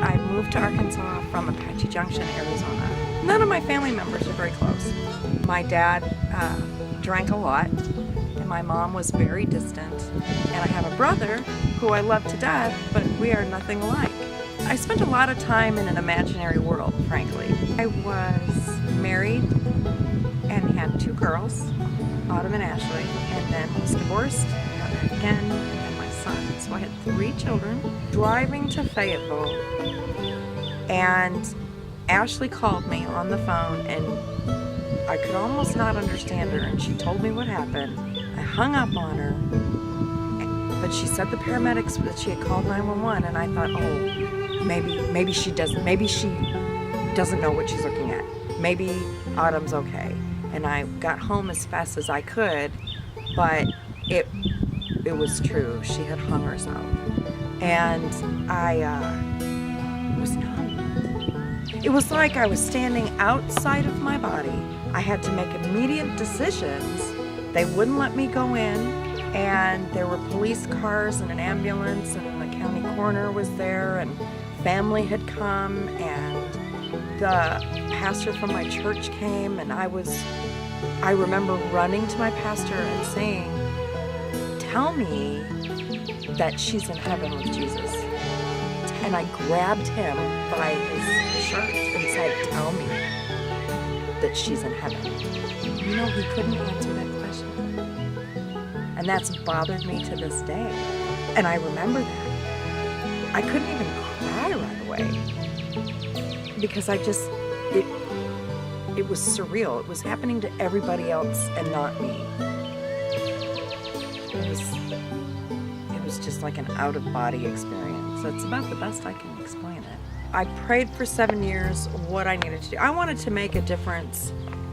I moved to Arkansas from Apache Junction, Arizona. None of my family members are very close. My dad drank a lot, and my mom was very distant. And I have a brother who I love to death, but we are nothing alike. I spent a lot of time in an imaginary world, frankly. I was married and had 2 girls, Autumn and Ashley, and then was divorced, got married again, and then my son. So I had 3 children. Driving to Fayetteville, and Ashley called me on the phone, and I could almost not understand her, and she told me what happened. I hung up on her, but she said the paramedics, that she had called 911, and I thought, oh, maybe she doesn't know what she's looking at. Maybe Autumn's okay. And I got home as fast as I could, but it was true. She had hung herself. And I was numb. It was like I was standing outside of my body. I had to make immediate decisions. They wouldn't let me go in, and there were police cars and an ambulance, and the county coroner was there, and family had come, and the pastor from my church came, and I remember running to my pastor and saying, "Tell me that she's in heaven with Jesus." And I grabbed him by his shirt and said, "Tell me that she's in heaven." You know, he couldn't answer that question. And that's bothered me to this day. And I remember that. I couldn't even cry right away because it was surreal. It was happening to everybody else and not me. It was just like an out-of-body experience. That's about the best I can explain it. I prayed for 7 years what I needed to do. I wanted to make a difference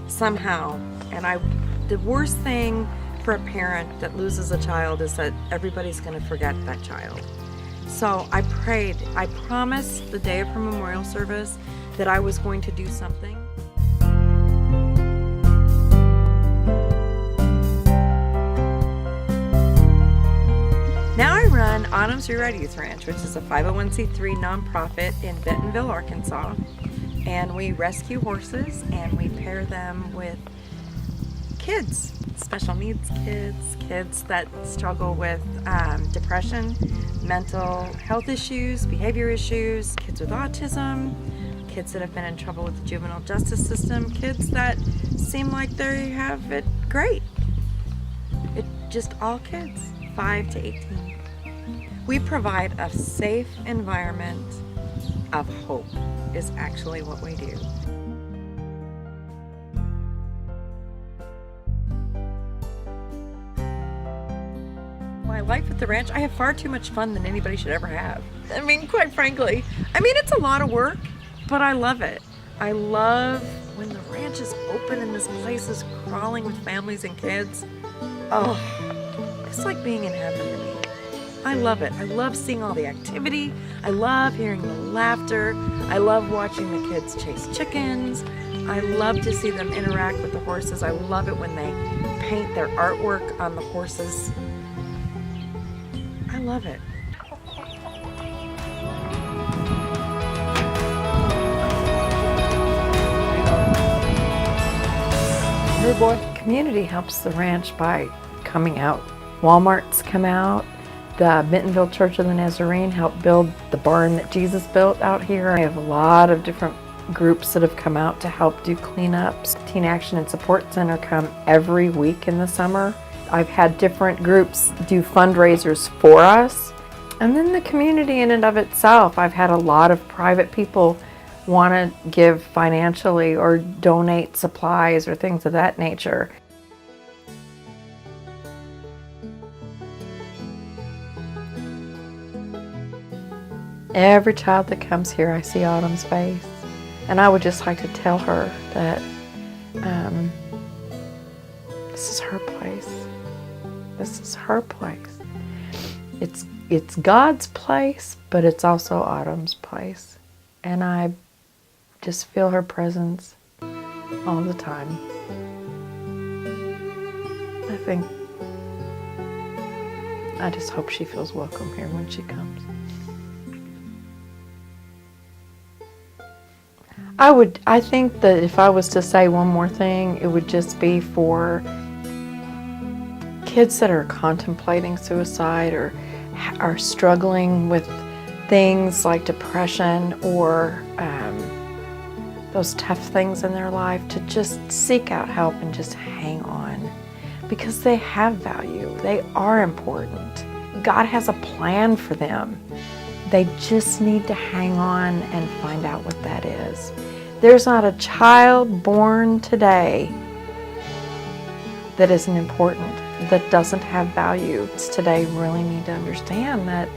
somehow. And the worst thing for a parent that loses a child is that everybody's going to forget that child. So I prayed. I promised the day of her memorial service that I was going to do something. Now I run Autumn's ReRide Youth Ranch, which is a 501c3 nonprofit in Bentonville, Arkansas. And we rescue horses and we pair them with kids, special needs kids, kids that struggle with depression, mental health issues, behavior issues, kids with autism, kids that have been in trouble with the juvenile justice system, kids that seem like they have it great. It just all kids, 5 to 18. We provide a safe environment of hope is actually what we do. My life at the ranch, I have far too much fun than anybody should ever have. I mean, quite frankly. I mean, it's a lot of work, but I love it. I love when the ranch is open and this place is crawling with families and kids. Oh, it's like being in heaven to me. I love it. I love seeing all the activity. I love hearing the laughter. I love watching the kids chase chickens. I love to see them interact with the horses. I love it when they paint their artwork on the horses. I love it. Hey boy. Community helps the ranch by coming out. Walmart's come out. The Bentonville Church of the Nazarene helped build the barn that Jesus built out here. I have a lot of different groups that have come out to help do cleanups. Teen Action and Support Center come every week in the summer. I've had different groups do fundraisers for us. And then the community in and of itself, I've had a lot of private people want to give financially or donate supplies or things of that nature. Every child that comes here, I see Autumn's face. And I would just like to tell her that this is her place. This is her place. It's God's place, but it's also Autumn's place. And I just feel her presence all the time. I just hope she feels welcome here when she comes. I think that if I was to say one more thing, it would just be for kids that are contemplating suicide or are struggling with things like depression or those tough things in their life, to just seek out help and just hang on, because they have value. They are important. God has a plan for them. They just need to hang on and find out what that is. There's not a child born today that isn't important, that doesn't have value. Today really need to understand that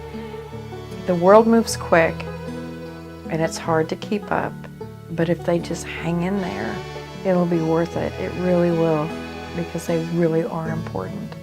the world moves quick and it's hard to keep up, but if they just hang in there, it'll be worth it. It really will, because they really are important.